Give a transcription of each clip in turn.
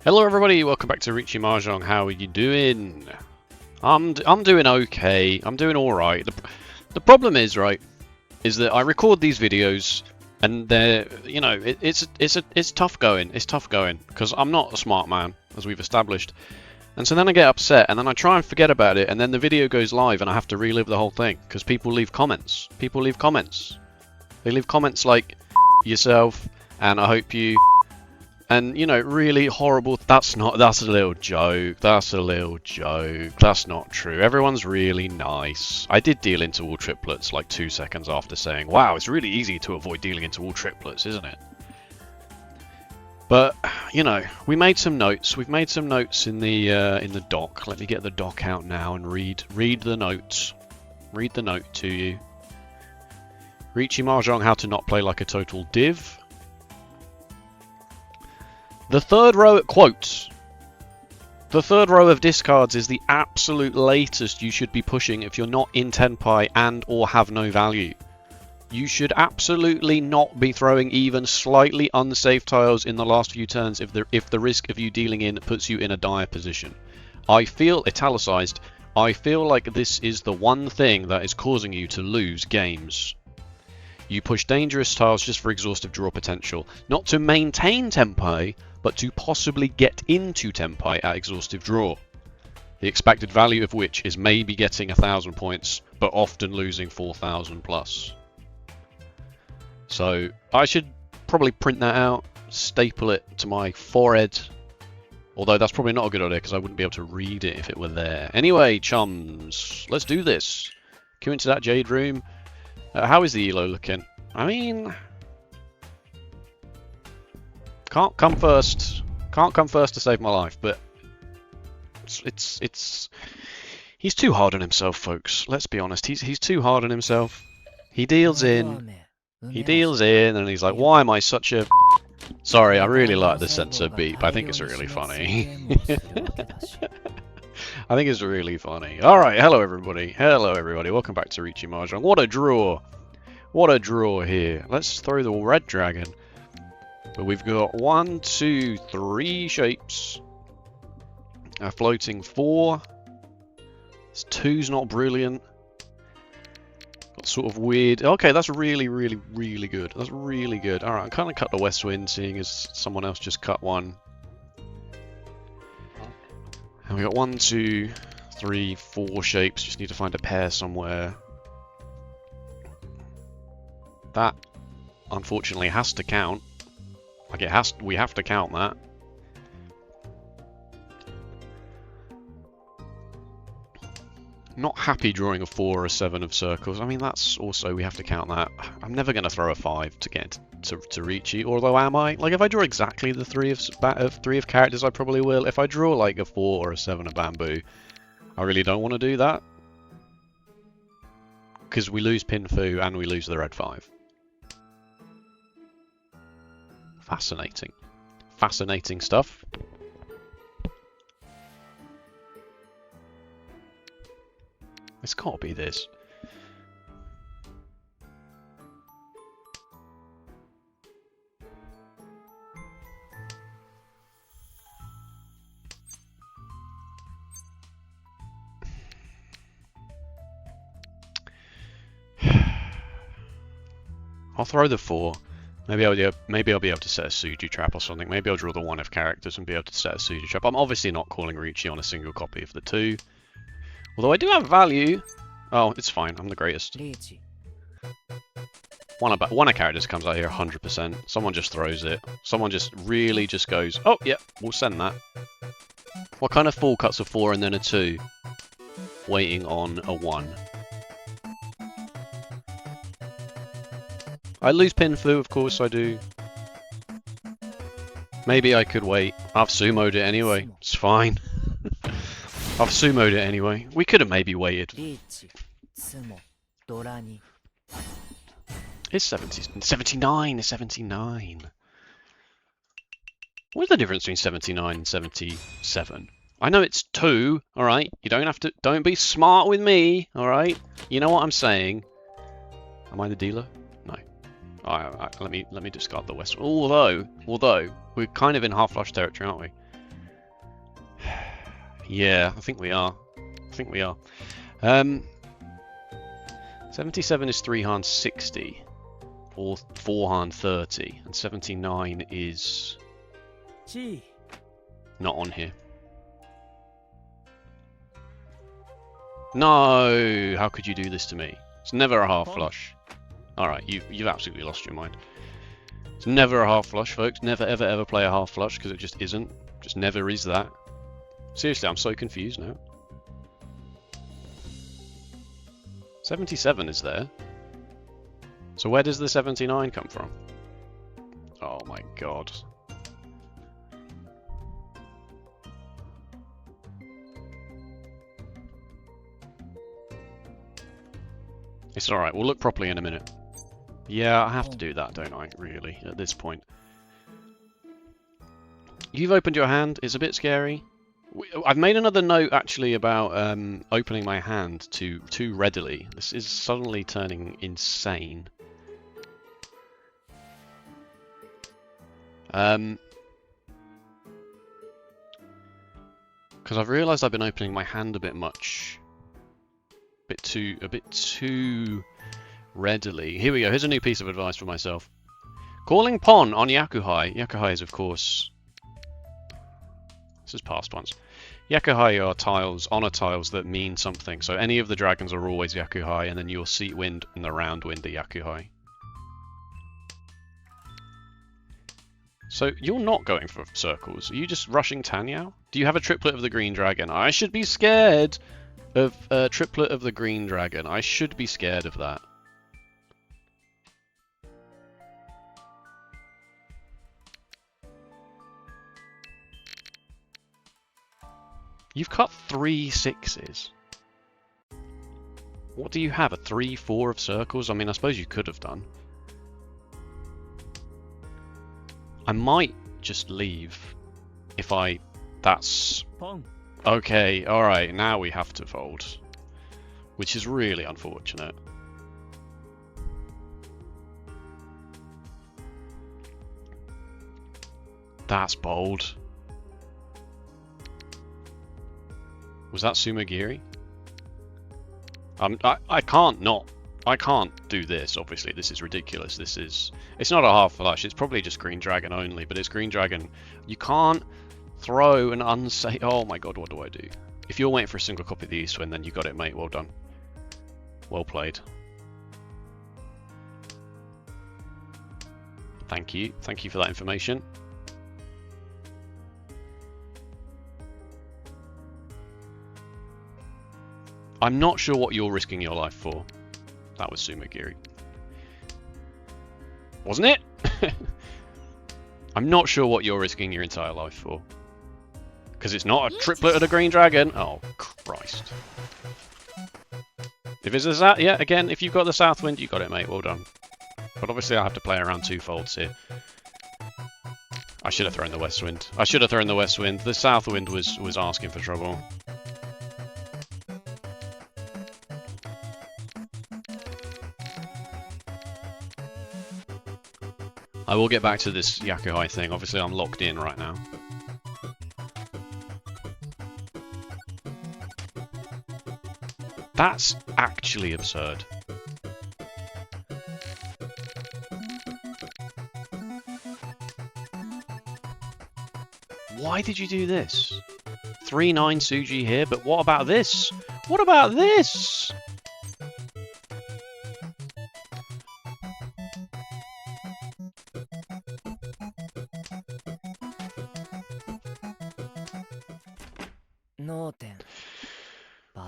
Hello everybody, welcome back to Riichi Mahjong. How are you doing? I'm doing okay. I'm doing alright. The problem is, right, is that I record these videos and they're, you know, it's tough going. It's tough going because I'm not a smart man, as we've established. And so then I get upset and then I try and forget about it and then the video goes live and I have to relive the whole thing because people leave comments. People leave comments. They leave comments like yourself and I hope you. And, you know, really horrible. That's a little joke. That's a little joke. That's not true. Everyone's really nice. I did deal into all triplets like 2 seconds after saying, wow, it's really easy to avoid dealing into all triplets, isn't it? But, you know, we made some notes. We've made some notes in the doc. Let me get the doc out now and read the notes. Read the note to you. Riichi Mahjong, how to not play like a total div. The third row, quotes, the third row of discards is the absolute latest you should be pushing if you're not in Tenpai and or have no value. You should absolutely not be throwing even slightly unsafe tiles in the last few turns if the risk of you dealing in puts you in a dire position. I feel, italicized, I feel like this is the one thing that is causing you to lose games. You push dangerous tiles just for exhaustive draw potential, not to maintain Tenpai, but to possibly get into Tenpai at exhaustive draw. The expected value of which is maybe getting 1,000 points, but often losing 4,000 plus. So I should probably print that out, staple it to my forehead, although that's probably not a good idea because I wouldn't be able to read it if it were there. Anyway, chums, let's do this. Come into that Jade room. How is the elo looking? I mean, can't come first to save my life, but it's he's too hard on himself, folks. Let's be honest. He's too hard on himself. He deals in, and he's like, why am I such a? Sorry, I really like the sensor beep. I think it's really funny. I think it's really funny. Alright, hello everybody. Hello everybody. Welcome back to Riichi Mahjong. What a draw. What a draw here. Let's throw the red dragon. But we've got 1, 2, 3 shapes. A floating 4. This 2's not brilliant. Got sort of weird. Okay, that's really good. That's really good. Alright, I'm kind of cut the west wind, seeing as someone else just cut one. And we got 1, 2, 3, 4 shapes. Just need to find a pair somewhere. That, unfortunately, has to count. Like it has. We have to count that. Not happy drawing a 4 or a 7 of circles. I mean, that's also, we have to count that. I'm never going to throw a 5 to get to Riichi, although am I? Like, if I draw exactly the 3 of characters, I probably will. If I draw like a 4 or a 7 of bamboo, I really don't want to do that. Because we lose Pinfu and we lose the red 5. Fascinating. Fascinating stuff. It's gotta be this. I'll throw the 4. Maybe I'll be able to set a Suju trap or something. Maybe I'll draw the 1 of characters and be able to set a Suju trap. I'm obviously not calling Riichi on a single copy of the 2. Although I do have value. Oh, it's fine. I'm the greatest. One of characters comes out here 100%. Someone just throws it. Someone just really just goes, oh, yeah, we'll send that. What kind of fool cuts a 4 and then a 2? Waiting on a 1. I lose Pinfu, of course I do. Maybe I could wait. I've sumoed it anyway. It's fine. I've sumoed it anyway. We could have maybe waited. It's 79. It's 79. What's the difference between 79 and 77? I know it's 2, alright? You don't have to... Don't be smart with me, alright? You know what I'm saying. Am I the dealer? No. Let me discard the west. Although we're kind of in half flush territory, aren't we? Yeah, I think we are. I think we are. 77 is 3-hand 60, or 4-hand 30, and 79 is not on here. No! How could you do this to me? It's never a half flush. Alright, you've absolutely lost your mind. It's never a half flush, folks. Never, ever, ever play a half flush, because it just isn't. Just never is that. Seriously, I'm so confused now. 77 is there. So where does the 79 come from? Oh my god. It's alright, we'll look properly in a minute. Yeah, I have to do that, don't I, really, at this point. You've opened your hand, it's a bit scary. I've made another note, actually, about opening my hand too readily. This is suddenly turning insane. Because I've realised I've been opening my hand a bit much. A bit too readily. Here we go. Here's a new piece of advice for myself. Calling Pon on Yakuhai. Yakuhai is, of course... This is past ones. Yakuhai are tiles, honor tiles that mean something. So any of the dragons are always Yakuhai, and then your seat wind and the round wind are Yakuhai. So you're not going for circles. Are you just rushing Tanyao? Do you have a triplet of the green dragon? I should be scared of a triplet of the green dragon. I should be scared of that. You've cut 3 6s. What do you have? A 3-4 of circles? I mean, I suppose you could have done. I might just leave if I... That's... Okay, alright, now we have to fold. Which is really unfortunate. That's bold. Was that Sumagiri? I can't not. I can't do this, obviously. This is ridiculous. This is... It's not a half flush. It's probably just green dragon only, but it's green dragon. You can't throw an unsafe... Oh my god, what do I do? If you're waiting for a single copy of the East Wind, then you got it, mate. Well done. Well played. Thank you. Thank you for that information. I'm not sure what you're risking your life for. That was Sumagiri. Wasn't it? I'm not sure what you're risking your entire life for. Because it's not a triplet of the green dragon. Oh, Christ. If it's a south, yeah, again, if you've got the south wind, you got it, mate. Well done. But obviously I have to play around 2 folds here. I should have thrown the west wind. I should have thrown the west wind. The south wind was asking for trouble. I will get back to this Yakuhai thing. Obviously, I'm locked in right now. That's actually absurd. Why did you do this? 3-9 Suji here, but what about this? What about this?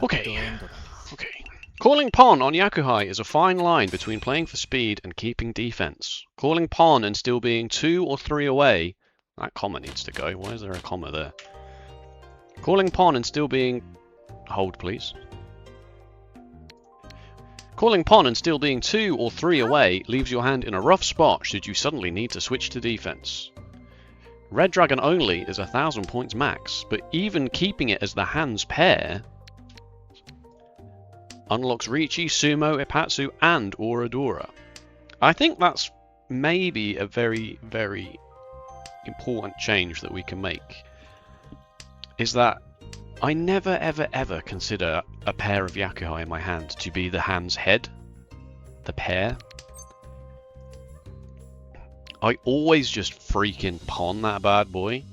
Okay. Calling Pon on Yakuhai is a fine line between playing for speed and keeping defense. Calling Pon and still being 2 or 3 away... That comma needs to go. Why is there a comma there? Calling Pon and still being... Hold, please. Calling Pon and still being 2 or 3 away leaves your hand in a rough spot should you suddenly need to switch to defense. Red Dragon only is 1,000 points max, but even keeping it as the hand's pair unlocks Riichi, Sumo, Ipatsu, and Oradora. I think that's maybe a very, very important change that we can make. Is that I never ever ever consider a pair of yakuhai in my hand to be the hand's head. The pair. I always just freaking pawn that bad boy.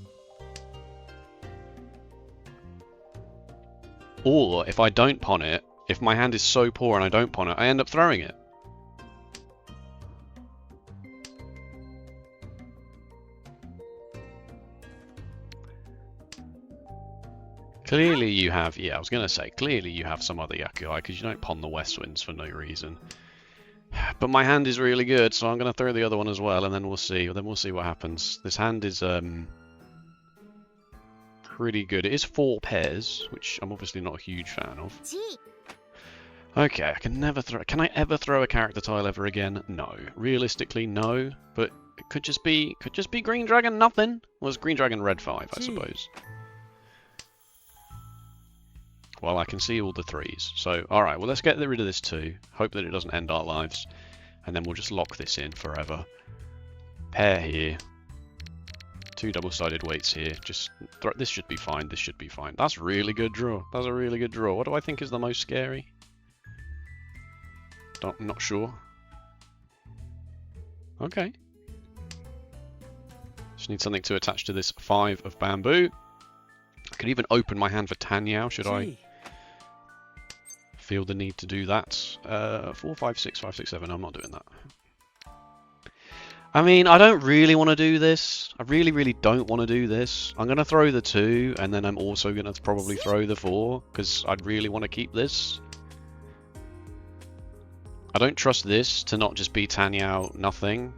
Or if I don't pawn it, if my hand is so poor and I don't pawn it, I end up throwing it. Clearly you have, yeah, I was going to say, clearly you have some other yakuhai because you don't pawn the west winds for no reason. But my hand is really good, so I'm going to throw the other one as well, and then we'll see. Then we'll see what happens. This hand is pretty good. It is 4 pairs, which I'm obviously not a huge fan of. Okay, I can never throw. Can I ever throw a character tile ever again? No. Realistically, no. But it could just be Green Dragon nothing. Well, it's Green Dragon Red 5, I suppose. Well, I can see all the 3s. So, alright, well, let's get rid of this 2. Hope that it doesn't end our lives. And then we'll just lock this in forever. Pair here. 2 double-sided weights here. Just this should be fine. This should be fine. That's a really good draw. That's a really good draw. What do I think is the most scary? I'm not sure. Okay. Just need something to attach to this 5 of bamboo. I could even open my hand for Tanyao, should I feel the need to do that. 4, 5, 6, 5, 6, 7. I'm not doing that. I mean, I don't really want to do this. I really, really don't want to do this. I'm going to throw the 2, and then I'm also going to probably throw the 4, because I'd really want to keep this. I don't trust this to not just be Tanyao nothing.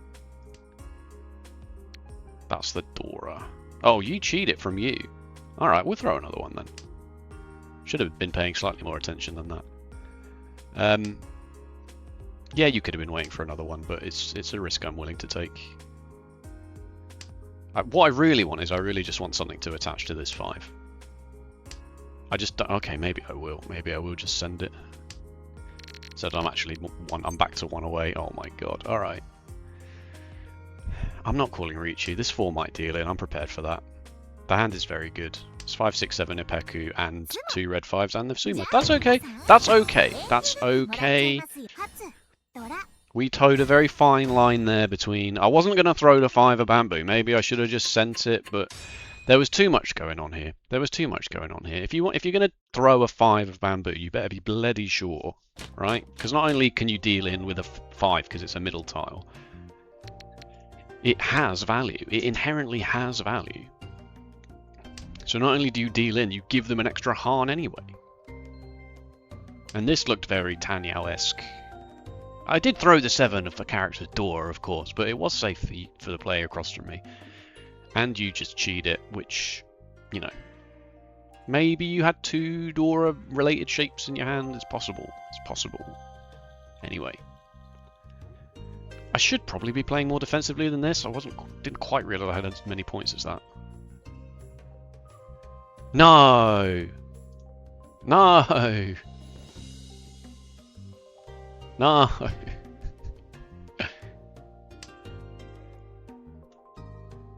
That's the Dora. Oh, you cheat it from you. Alright, we'll throw another one then. Should have been paying slightly more attention than that. Yeah, you could have been waiting for another one, but it's a risk I'm willing to take. What I really want is I really just want something to attach to this 5. I just don't, okay, maybe I will. Maybe I will just send it. So I'm actually I'm back to 1 away. Oh my god. Alright. I'm not calling Riichi. This 4 might deal in. I'm prepared for that. The hand is very good. It's 5, 6, 7 Ipeku and 2 red 5s and the Suma. That's okay. That's okay. That's okay. We towed a very fine line there between... I wasn't going to throw the 5 of bamboo. Maybe I should have just sent it, but there was too much going on here. There was too much going on here. If you're going to throw a 5 of bamboo, you better be bloody sure, right? Because not only can you deal in with a 5 because it's a middle tile, it has value. It inherently has value. So not only do you deal in, you give them an extra Han anyway. And this looked very Tanyao-esque. I did throw the 7 of the character's door, of course, but it was safe for the player across from me. And you just cheat it, which, you know, maybe you had 2 Dora-related shapes in your hand. It's possible. It's possible. Anyway. I should probably be playing more defensively than this. I didn't quite realise I had as many points as that. No! No! No!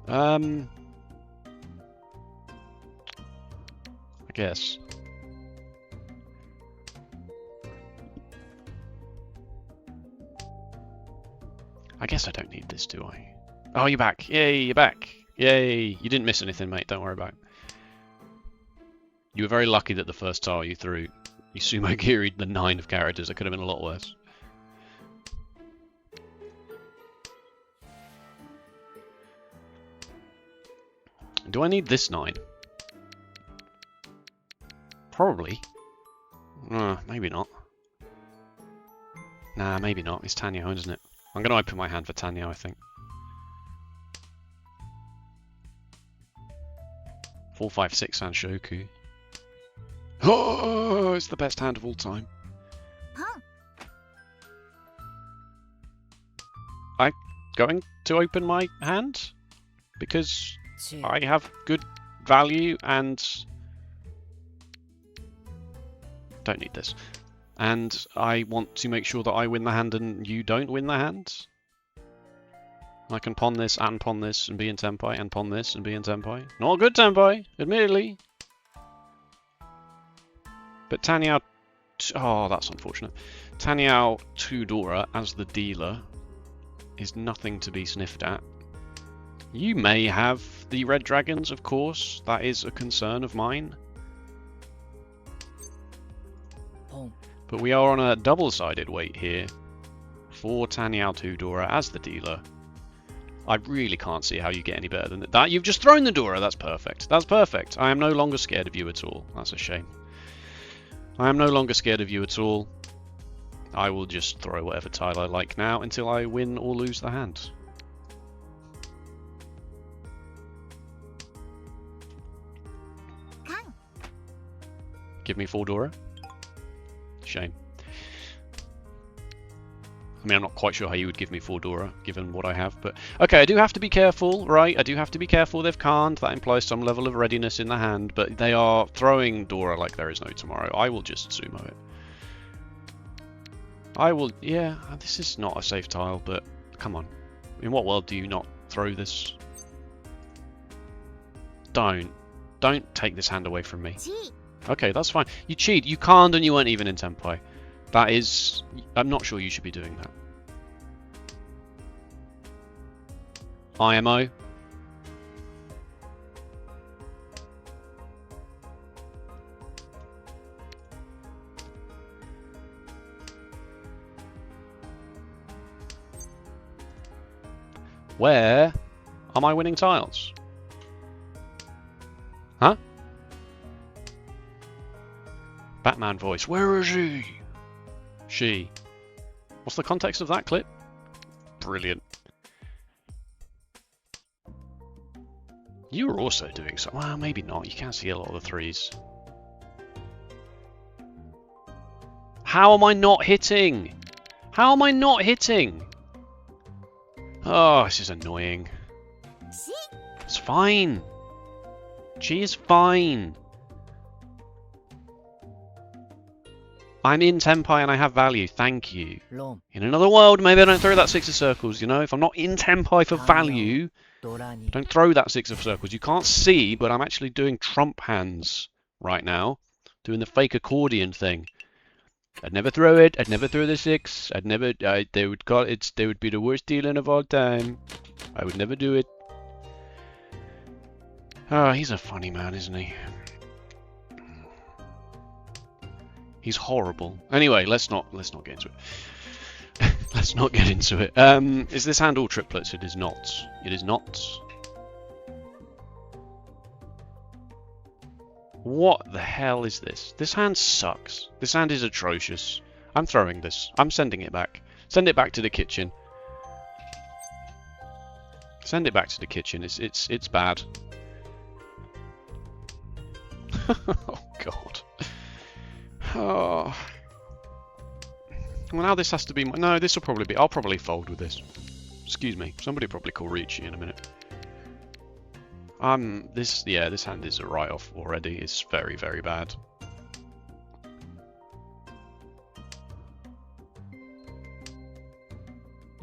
I guess. I guess I don't need this, do I? Oh, you're back. Yay, you're back. Yay. You didn't miss anything, mate. Don't worry about it. You were very lucky that the first tile you threw, you sumo-giri'd the 9 of characters. It could have been a lot worse. Do I need this 9? Probably. Maybe not. Nah, maybe not. It's Tanyao, isn't it? I'm going to open my hand for Tanyao, I think. 4, 5, 6 Sanshoku. Oh, it's the best hand of all time. I'm going to open my hand because I have good value and don't need this. And I want to make sure that I win the hand and you don't win the hand. I can pawn this and be in Tenpai and pawn this and be in Tenpai. Not good Tenpai, admittedly. But Tanyao... Oh, that's unfortunate. Tanyao Tudora as the dealer is nothing to be sniffed at. You may have the red dragons, of course. That is a concern of mine. But we are on a double-sided weight here for Tanyao Tudora as the dealer. I really can't see how you get any better than that. You've just thrown the Dora. That's perfect. That's perfect. I am no longer scared of you at all. That's a shame. I am no longer scared of you at all. I will just throw whatever tile I like now until I win or lose the hand. Give me 4 Dora. Shame. I mean, I'm not quite sure how you would give me 4 Dora, given what I have, but... Okay, I do have to be careful, right? I do have to be careful they've can't. That implies some level of readiness in the hand, but they are throwing Dora like there is no tomorrow. I will just sumo it. I will... Yeah, this is not a safe tile, but... Come on. In what world do you not throw this? Don't take this hand away from me. Okay, that's fine. You cheat. You can't, and you weren't even in Tenpai. That is... I'm not sure you should be doing that. IMO. Where are my winning tiles? Huh? Batman voice. Where is she? She. What's the context of that clip? Brilliant. You were also doing so. Well, maybe not. You can see a lot of the 3s. How am I not hitting? How am I not hitting? Oh, this is annoying. It's fine. She is fine. I'm in Tenpai and I have value, thank you. In another world, maybe I don't throw that 6 of circles, you know? If I'm not in Tenpai for value, don't throw that 6 of circles. You can't see, but I'm actually doing trump hands right now. Doing the fake accordion thing. I'd never throw it, I'd never throw the 6, I'd never... they would be the worst dealer of all time. I would never do it. Oh, he's a funny man, isn't he? He's horrible. Anyway, let's not get into it. Let's not get into it. Is this hand all triplets? It is not. It is not. What the hell is this? This hand sucks. This hand is atrocious. I'm throwing this. I'm sending it back. Send it back to the kitchen. Send it back to the kitchen. It's bad. Oh God. Oh. Well, now this has to be... No, this will probably be... I'll probably fold with this. Excuse me. Somebody probably call Riichi in a minute. This hand is a write-off already. It's very, very bad.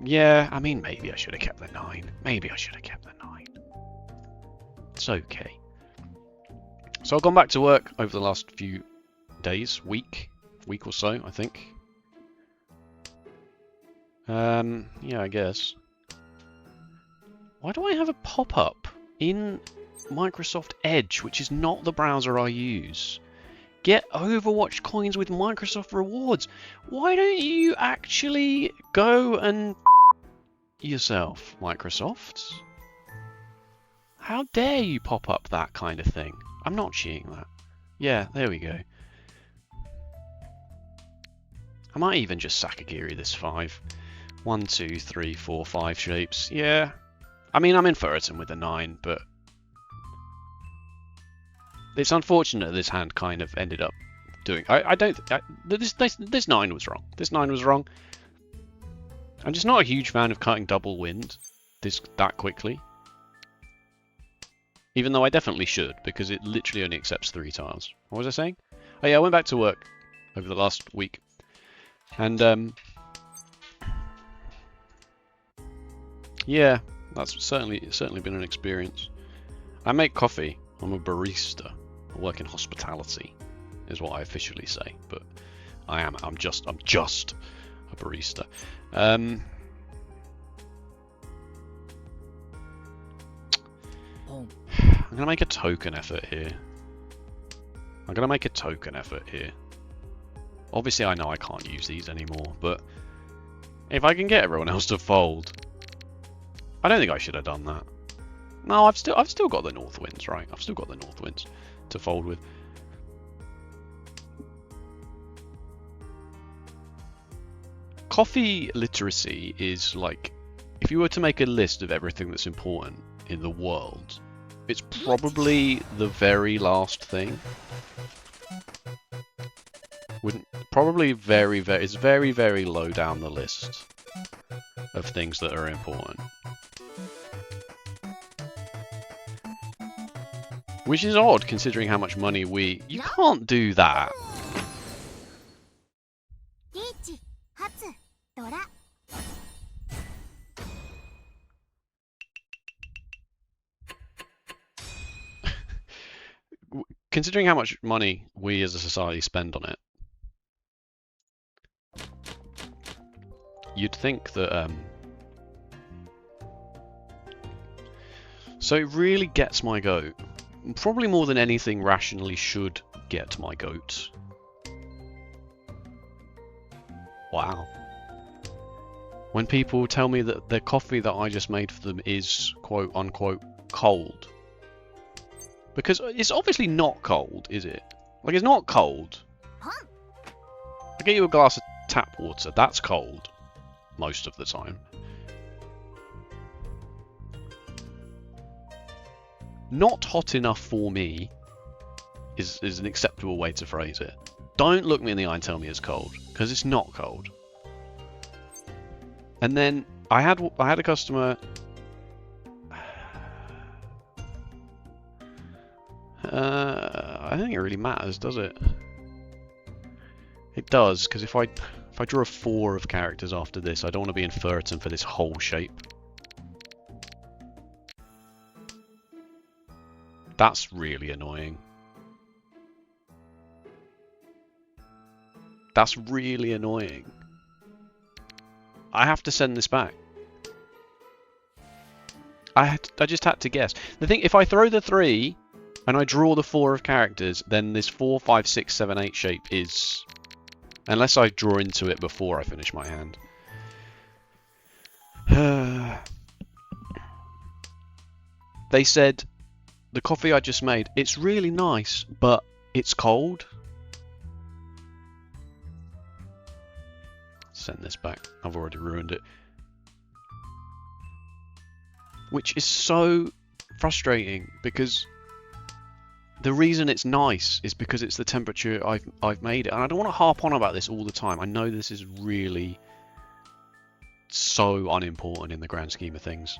Yeah, I mean, maybe I should have kept the 9. Maybe I should have kept the 9. It's okay. So I've gone back to work over the last few days, week or so, I think. Yeah, I guess. Why do I have a pop-up in Microsoft Edge, which is not the browser I use? Get Overwatch coins with Microsoft rewards. Why don't you actually go and yourself, Microsoft? How dare you pop up that kind of thing? I'm not cheating that. Yeah, there we go. I might even just Sakagiri this 5. 1, 2, 3, 4, 5 shapes. Yeah. I mean, I'm in Furiton with a 9, but... It's unfortunate this hand kind of ended up doing... This 9 was wrong. This 9 was wrong. I'm just not a huge fan of cutting double wind that quickly. Even though I definitely should, because it literally only accepts 3 tiles. What was I saying? Oh yeah, I went back to work over the last week. And, yeah, that's certainly been an experience. I make coffee. I'm a barista. I work in hospitality. is what I officially say. But I'm just a barista. I'm gonna make a token effort here. Obviously, I know I can't use these anymore, but if I can get everyone else to fold, I don't think I should have done that. No, I've still got the North Winds, right? I've still got the North Winds to fold with. Coffee literacy is like, if you were to make a list of everything that's important in the world, it's probably the very last thing. It's very, very low down the list of things that are important. Which is odd, considering how much money you can't do that. Considering how much money we as a society spend on it, you'd think that, so it really gets my goat. Probably more than anything rationally should get my goat. Wow. When people tell me that the coffee that I just made for them is quote unquote cold. Because it's obviously not cold, is it? Like, it's not cold. I get you a glass of tap water, that's cold. Most of the time. Not hot enough for me is an acceptable way to phrase it. Don't look me in the eye and tell me it's cold, because it's not cold. And then I had a customer. I don't think it really matters, does it? It does, because if I draw a 4 of characters after this, I don't want to be inferring for this whole shape. That's really annoying. That's really annoying. I have to send this back. I just had to guess. The thing, if I throw the 3 and I draw the 4 of characters, then this 4, 5, 6, 7, 8 shape is... Unless I draw into it before I finish my hand. They said, the coffee I just made, it's really nice, but it's cold. Send this back. I've already ruined it. Which is so frustrating, because the reason it's nice is because it's the temperature I've made it. And I don't want to harp on about this all the time. I know this is really so unimportant in the grand scheme of things.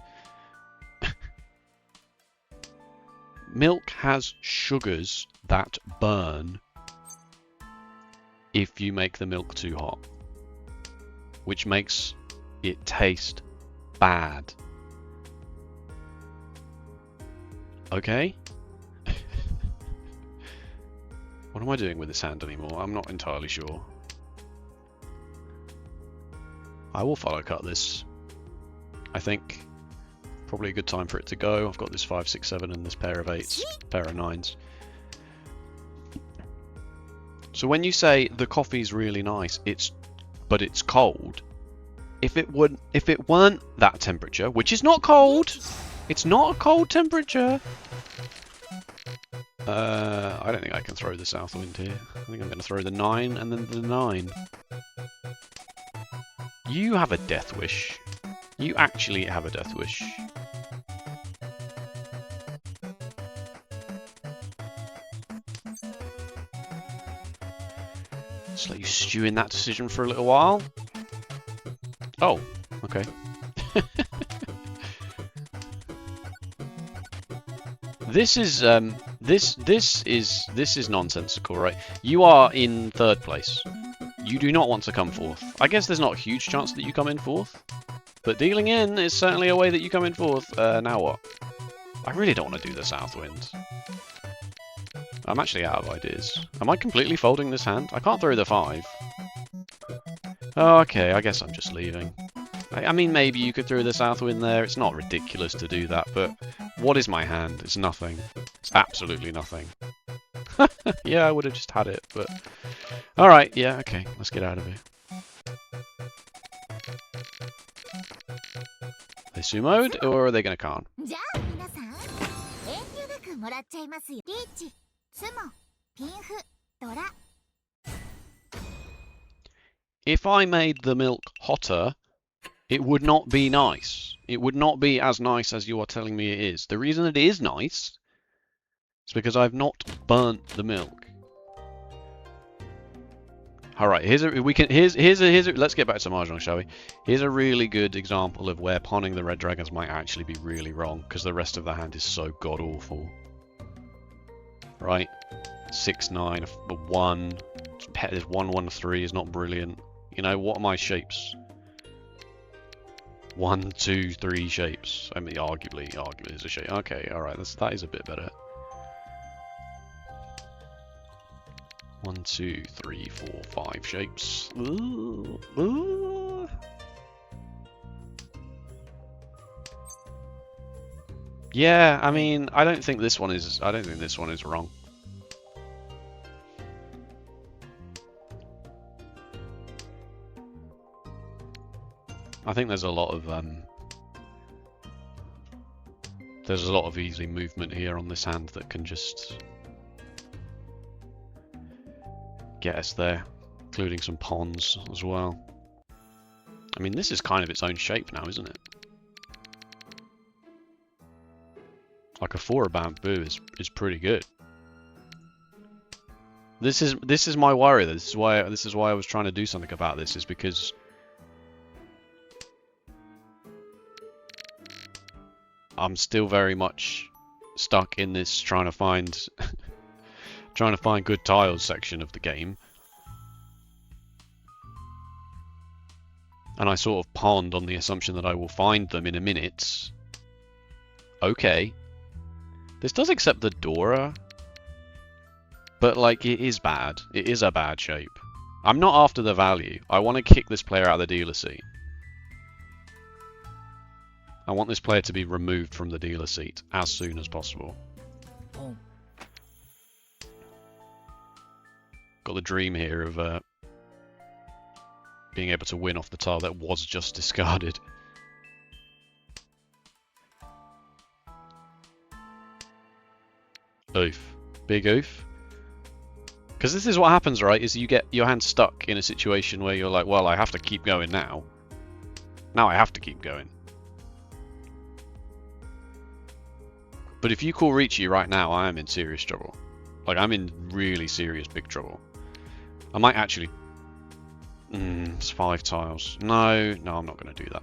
Milk has sugars that burn if you make the milk too hot, which makes it taste bad. Okay? What am I doing with this hand anymore? I'm not entirely sure. I will follow cut this. I think probably a good time for it to go. I've got this 5, 6, 7 and this pair of 8s, pair of 9s. So when you say the coffee's really nice, but it's cold. If it weren't that temperature, which is not cold, it's not a cold temperature. I don't think I can throw the south wind here. I think I'm going to throw the 9 and then the 9. You have a death wish. You actually have a death wish. Just let you stew in that decision for a little while. Oh, okay. This is nonsensical, right? You are in 3rd place. You do not want to come 4th. I guess there's not a huge chance that you come in 4th, but dealing in is certainly a way that you come in 4th. Now what? I really don't want to do the south wind. I'm actually out of ideas. Am I completely folding this hand? I can't throw the 5. Oh, okay, I guess I'm just leaving. I mean, maybe you could throw the south wind there. It's not ridiculous to do that, but what is my hand? It's nothing. It's absolutely nothing. Yeah, I would have just had it, but... Alright, yeah, okay, let's get out of here. Are they sumoed, or are they going to Khan? If I made the milk hotter, it would not be nice. It would not be as nice as you are telling me it is. The reason it is nice is because I've not burnt the milk. All right, here's a let's get back to Mahjong, shall we? Here's a really good example of where pawning the red dragons might actually be really wrong because the rest of the hand is so god awful. Right, 6-9, a 1. There's 1-1-3 is not brilliant. You know, what are my shapes? 1, 2, 3 shapes. I mean, arguably is a shape. Okay, all right, that is a bit better. 1, 2, 3, 4, 5 shapes. Ooh, ooh. Yeah, I mean, I don't think this one is wrong. I think there's a lot of easy movement here on this hand that can just get us there, including some pawns as well. I mean, this is kind of its own shape now, isn't it? Like a 4 bamboo is pretty good. This is my worry. This is why I was trying to do something about this, is because I'm still very much stuck in this trying to find good tiles section of the game. And I sort of pawned on the assumption that I will find them in a minute. Okay. This does accept the Dora. But, like, it is bad. It is a bad shape. I'm not after the value. I want to kick this player out of the dealer seat. I want this player to be removed from the dealer seat as soon as possible. Oh. Got the dream here of being able to win off the tile that was just discarded. Oof. Big oof. Because this is what happens, right? Is you get your hand stuck in a situation where you're like, well, I have to keep going now. Now I have to keep going. But if you call Riichi right now, I am in serious trouble. Like, I'm in really serious big trouble. I might actually... it's 5 tiles. No, I'm not going to do that.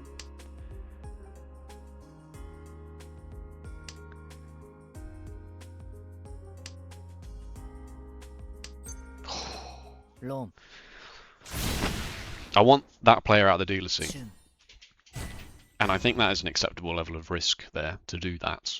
Long. I want that player out of the dealer seat. And I think that is an acceptable level of risk there to do that.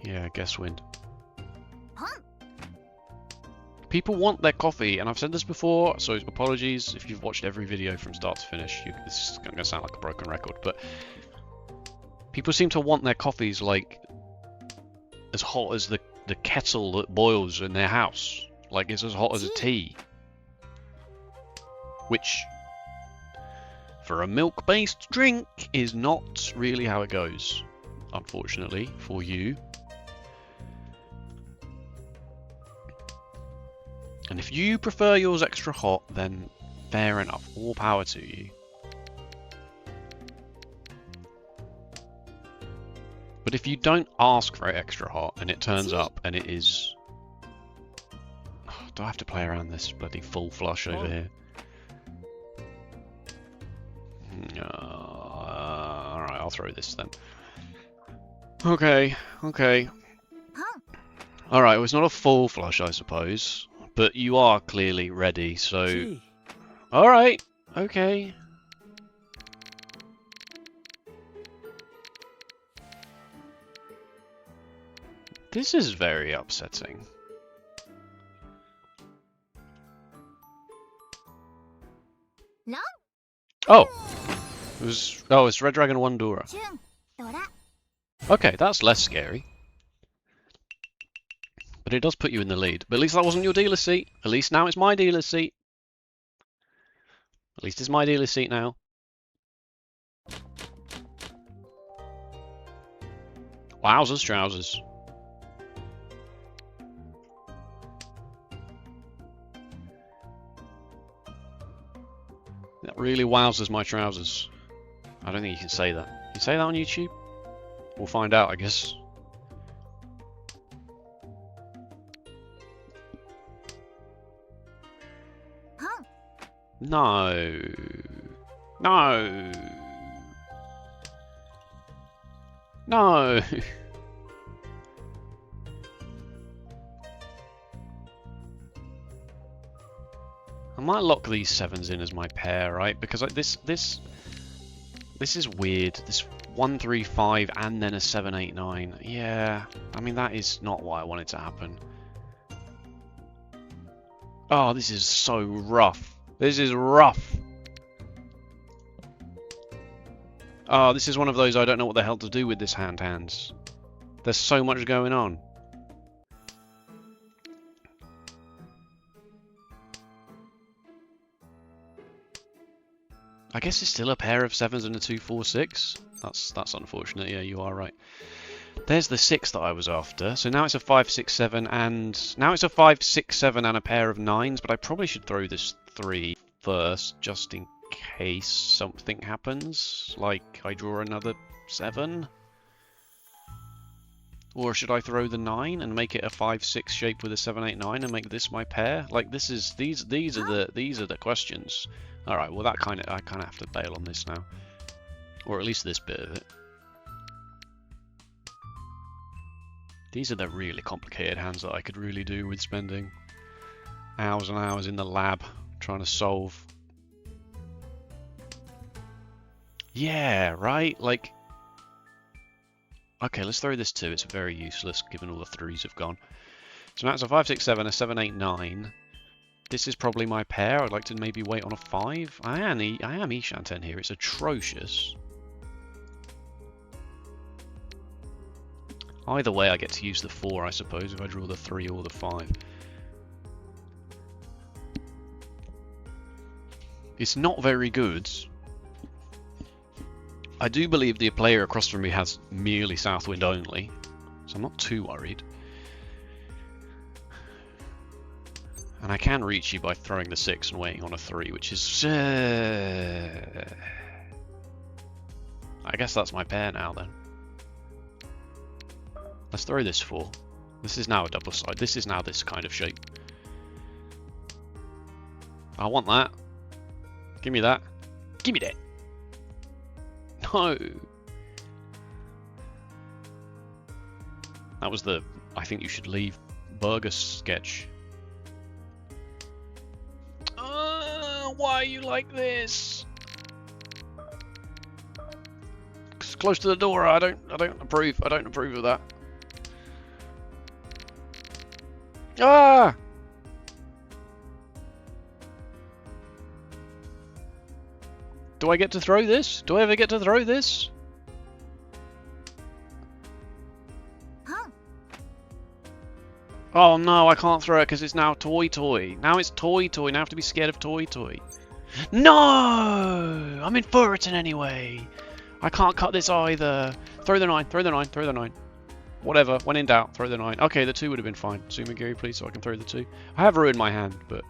Yeah, I guess wind. People want their coffee, and I've said this before, so apologies if you've watched every video from start to finish. This is going to sound like a broken record, but people seem to want their coffees like as hot as the kettle that boils in their house. Like it's as hot as a tea. Which, for a milk-based drink, is not really how it goes. Unfortunately for you. And if you prefer yours extra hot, then fair enough. All power to you. But if you don't ask for it extra hot and it turns up and it is... Oh, do I have to play around this bloody full flush over here? Alright, I'll throw this then. Okay. Alright, well, it's not a full flush, I suppose. But you are clearly ready, so... Alright, okay. This is very upsetting. Oh! it's Red Dragon 1 Dora. Okay, that's less scary. But it does put you in the lead. But at least that wasn't your dealer seat. At least now it's my dealer seat. At least it's my dealer seat now. Wowzers, trousers. That really wowzers my trousers. I don't think you can say that. Can you say that on YouTube? We'll find out, I guess. No. No. No. I might lock these 7s in as my pair, right? Because like, this is weird. This 1, 3, 5 and then a 7, 8, 9. Yeah, I mean that is not what I wanted to happen. Oh, this is so rough. This is rough. Oh, this is one of those I don't know what the hell to do with this hands. There's so much going on. I guess it's still a pair of 7s and a 2, 4, 6. That's unfortunate. Yeah, you are right. There's the 6 that I was after. So now it's a 5, 6, 7, and now it's a 5, 6, 7 and a pair of 9s. But I probably should throw this 3 first, just in case something happens, like I draw another 7. Or should I throw the 9 and make it a 5, 6 shape with a 7, 8, 9 and make this my pair? Like this is these are the questions. All right, well that I kind of have to bail on this now, or at least this bit of it. These are the really complicated hands that I could really do with spending hours and hours in the lab trying to solve. Yeah, right? Like, okay, let's throw this 2. It's very useless given all the 3s have gone. So now it's a 5, 6, 7, a 7, 8, 9. This is probably my pair. I'd like to maybe wait on a 5. I am Ishanten here. It's atrocious. Either way, I get to use the 4, I suppose, if I draw the 3 or the 5. It's not very good. I do believe the player across from me has merely Southwind only, so I'm not too worried. And I can reach you by throwing the 6 and waiting on a 3, which is... I guess that's my pair now, then. Let's throw this 4. This is now a double side. This is now this kind of shape. I want that. Give me that. Give me that. No. That was the I think you should leave burger sketch. Why are you like this? It's close to the door. I don't approve. I don't approve of that. Ah! Do I get to throw this? Do I ever get to throw this? Oh no, I can't throw it because it's now Toy Toy. Now it's Toy Toy. Now I have to be scared of Toy Toy. No! I'm in Fullerton anyway. I can't cut this either. Throw the 9, throw the 9, throw the 9. Whatever, when in doubt, throw the 9. Okay, the 2 would have been fine. Sumagiri, please, so I can throw the 2. I have ruined my hand, but...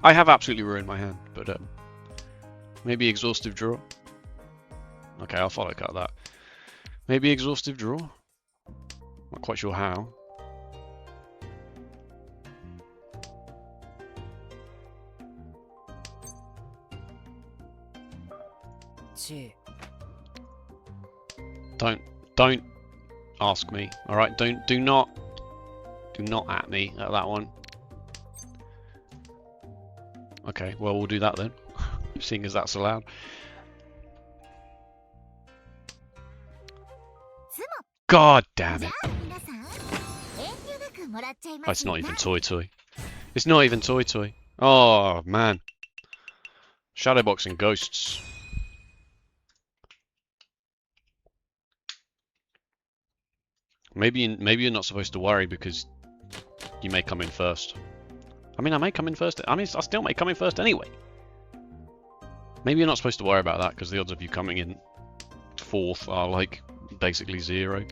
I have absolutely ruined my hand, but maybe exhaustive draw. Okay, I'll follow cut that. Maybe exhaustive draw. Not quite sure how. Don't. ask me. All right, do not at me at that one. Okay, well we'll do that then, seeing as that's allowed. God damn it! Oh, it's not even Toy Toy. It's not even Toy Toy. Oh man. Shadowboxing ghosts. Maybe you're not supposed to worry because you may come in first. I mean, I may come in first. I mean, I still may come in first anyway. Maybe you're not supposed to worry about that because the odds of you coming in fourth are like basically 0.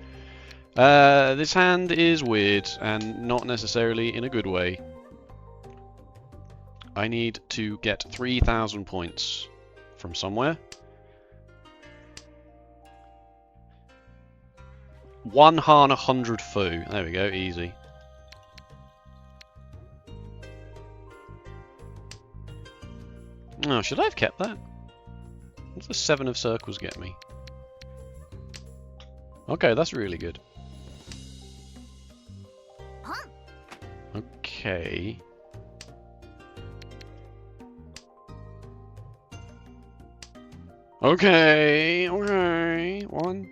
This hand is weird and not necessarily in a good way. I need to get 3,000 points from somewhere. 1 Han 100 Fu. There we go, easy. Oh, should I have kept that? What's the 7 of circles get me? Okay, that's really good. Okay. Okay. 1,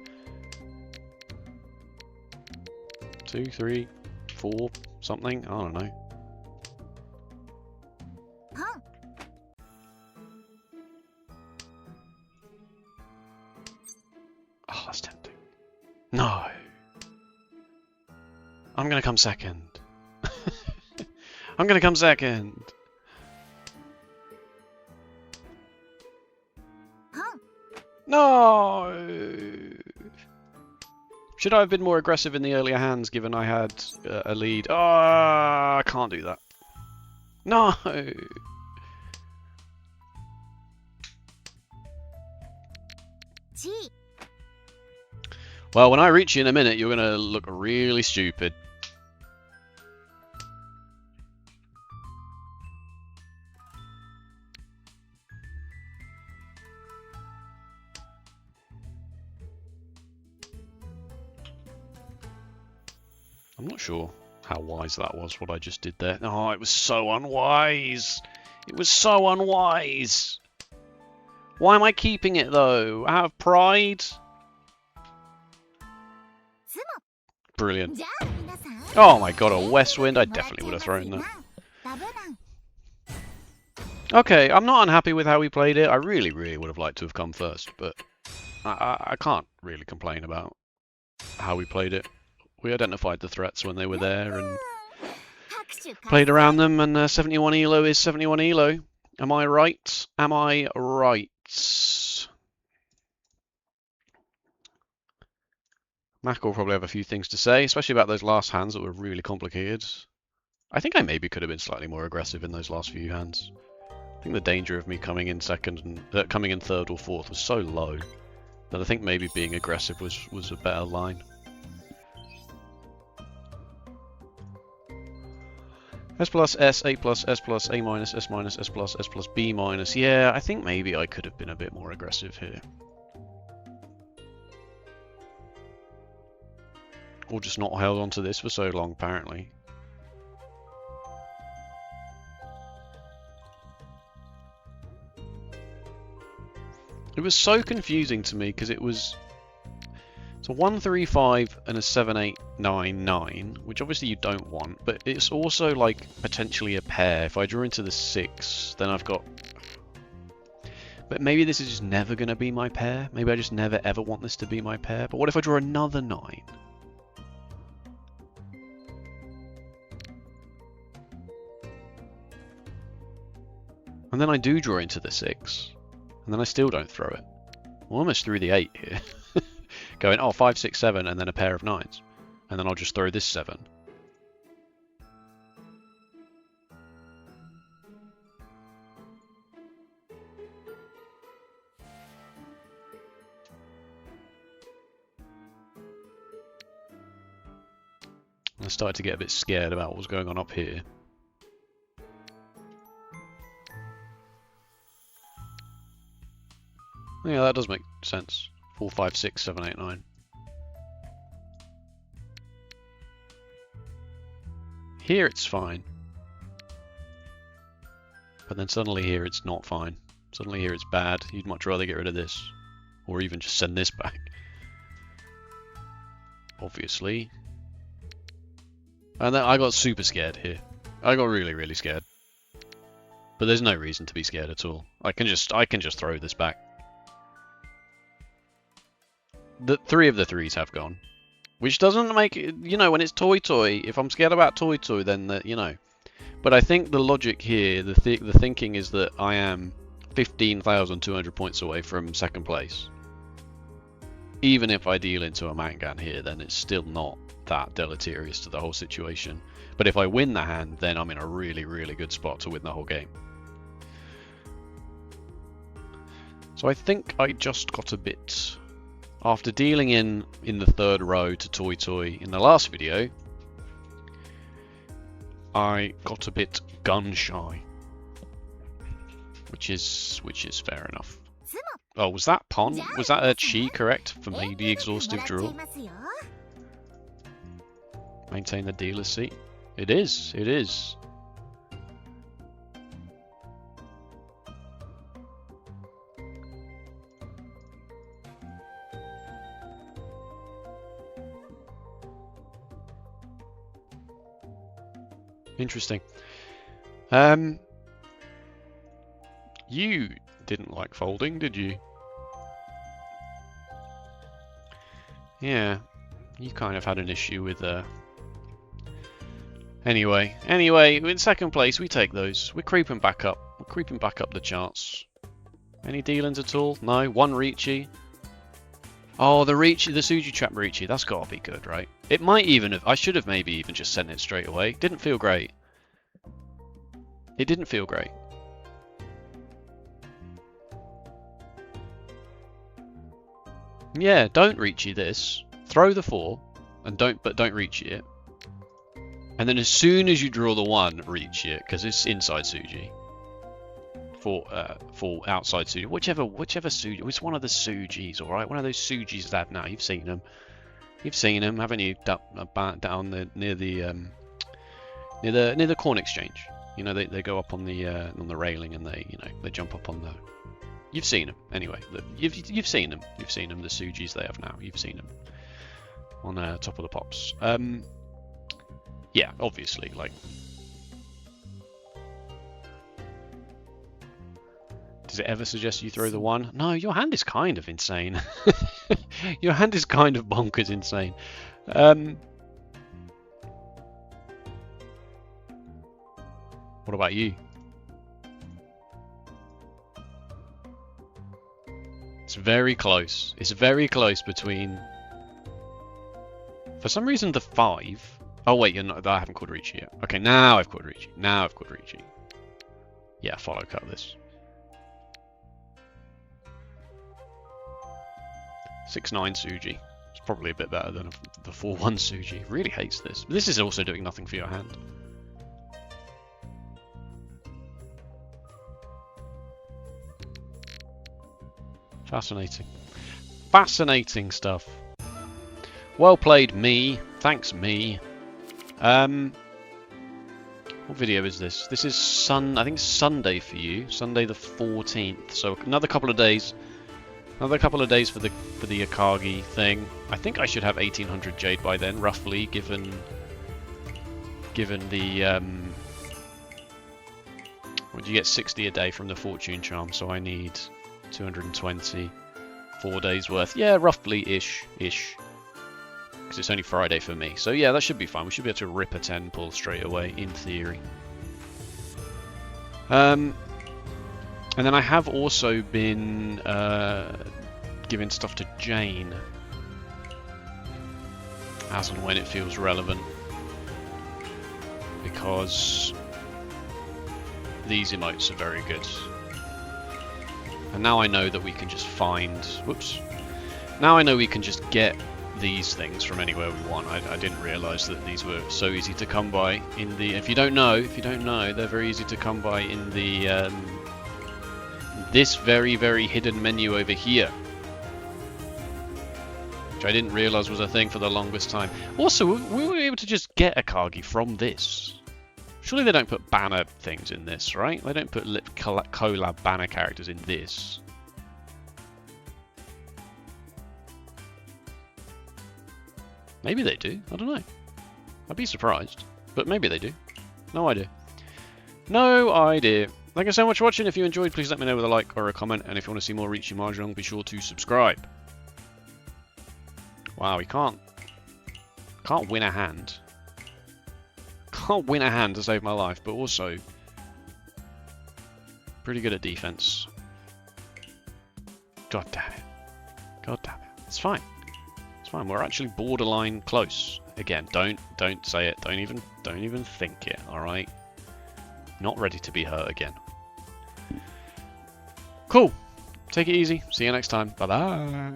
2, 3, 4, something. I don't know. Oh, that's tempting. No. I'm gonna come second. I'm gonna come second. No. Should I have been more aggressive in the earlier hands, given I had a lead? Oh, I can't do that. No. Well, when I reach you in a minute, you're gonna look really stupid. I'm not sure how wise that was, what I just did there. Oh, it was so unwise. It was so unwise. Why am I keeping it, though? Out of pride? Brilliant. Oh my god, a west wind? I definitely would have thrown that. Okay, I'm not unhappy with how we played it. I really would have liked to have come first, but I can't really complain about how we played it. We identified the threats when they were there and played around them, and 71 elo is 71 elo. Am I right? Am I right? Mac will probably have a few things to say, especially about those last hands that were really complicated. I think I maybe could have been slightly more aggressive in those last few hands. I think the danger of me coming in second and coming in third or fourth was so low that I think maybe being aggressive was a better line. S plus, S, A plus, S plus, A minus, S minus, S plus, B minus. Yeah, I think maybe I could have been a bit more aggressive here. Or just not held on to this for so long, apparently. It was so confusing to me because it was... It's a 135 and a 7899, which obviously you don't want, but it's also like potentially a pair. If I draw into the 6, then I've got... But maybe this is just never going to be my pair. Maybe I just never ever want this to be my pair. But what if I draw another 9? And then I do draw into the 6, and then I still don't throw it. I'm almost through the 8 here. Going, oh, 5, 6, 7, and then a pair of 9s. And then I'll just throw this 7. I started to get a bit scared about what was going on up here. Yeah, that does make sense. 4, 5, 6, 7, 8, 9. Here it's fine. But then suddenly here it's not fine. Suddenly here it's bad. You'd much rather get rid of this. Or even just send this back. Obviously. And then I got super scared here. I got really, really scared. But there's no reason to be scared at all. I can just throw this back. The 3 of the 3s have gone. Which doesn't make it, you know, when it's toy, if I'm scared about toy, then, you know. But I think the logic here, the thinking is that I am 15,200 points away from second place. Even if I deal into a Mangan here, then it's still not that deleterious to the whole situation. But if I win the hand, then I'm in a really, really good spot to win the whole game. So I think I just got a bit... After dealing in the 3rd row to toy in the last video, I got a bit gun shy, which is fair enough. Oh, was that pawn? Was that a chi correct for maybe exhaustive draw? Maintain the dealer's seat. It is. It is. Interesting. You didn't like folding, did you? Yeah, you kind of had an issue with Anyway, in second place, we take those. We're creeping back up. We're creeping back up the charts. Any dealings at all? No? 1 Riichi. Oh, the Suji Trap Riichi. That's got to be good, right? It might even have... I should have maybe even just sent it straight away. Didn't feel great. It didn't feel great. Yeah, don't Riichi this. Throw the 4, and don't Riichi it. And then as soon as you draw the 1, Riichi it, because it's inside Suji. For outside Suji, whichever Suji. It's one of the Sujis, all right. One of those Sujis they have now. You've seen them. You've seen them, haven't you? Down near the corn exchange. You know, they go up on the railing and they jump up on the. You've seen them anyway. You've seen them. You've seen them. The Sujis they have now. You've seen them on top of the pops. Yeah, obviously, like. Does it ever suggest you throw the 1? No, your hand is kind of insane. Your hand is kind of bonkers insane. What about you? It's very close. It's very close between... For some reason, the 5... Oh, wait, you're not... I haven't called Riichi yet. Okay, now I've called Riichi. Now I've called Riichi. Yeah, follow cut this. 6-9 Suji. It's probably a bit better than the 4-1 Suji. Really hates this. But this is also doing nothing for your hand. Fascinating. Fascinating stuff. Well played, me. Thanks, me. What video is this? This is I think it's Sunday for you. Sunday the 14th. So another couple of days. Another couple of days for the Akagi thing. I think I should have 1800 Jade by then, roughly, given the would you get 60 a day from the Fortune Charm, so I need 220, 4 days worth. Yeah, roughly ish. Because it's only Friday for me. So yeah, that should be fine. We should be able to rip a 10 pull straight away, in theory. And then I have also been giving stuff to Jane as and when it feels relevant, because these emotes are very good. And now I know that we can just find... Whoops. Now I know we can just get these things from anywhere we want. I didn't realise that these were so easy to come by in the... If you don't know, they're very easy to come by in the... this very, very hidden menu over here. which I didn't realise was a thing for the longest time. Also, we were able to just get a Kagi from this. Surely they don't put banner things in this, right? They don't put collab banner characters in this. Maybe they do. I don't know. I'd be surprised. But maybe they do. No idea. No idea. Thank you so much for watching. If you enjoyed, please let me know with a like or a comment. And if you want to see more Riichi Mahjong, be sure to subscribe. Wow, we can't win a hand. Can't win a hand to save my life, but also pretty good at defense. God damn it. God damn it. It's fine. It's fine. We're actually borderline close. Again, don't say it. Don't even think it, alright? Not ready to be hurt again. Cool. Take it easy. See you next time. Bye bye.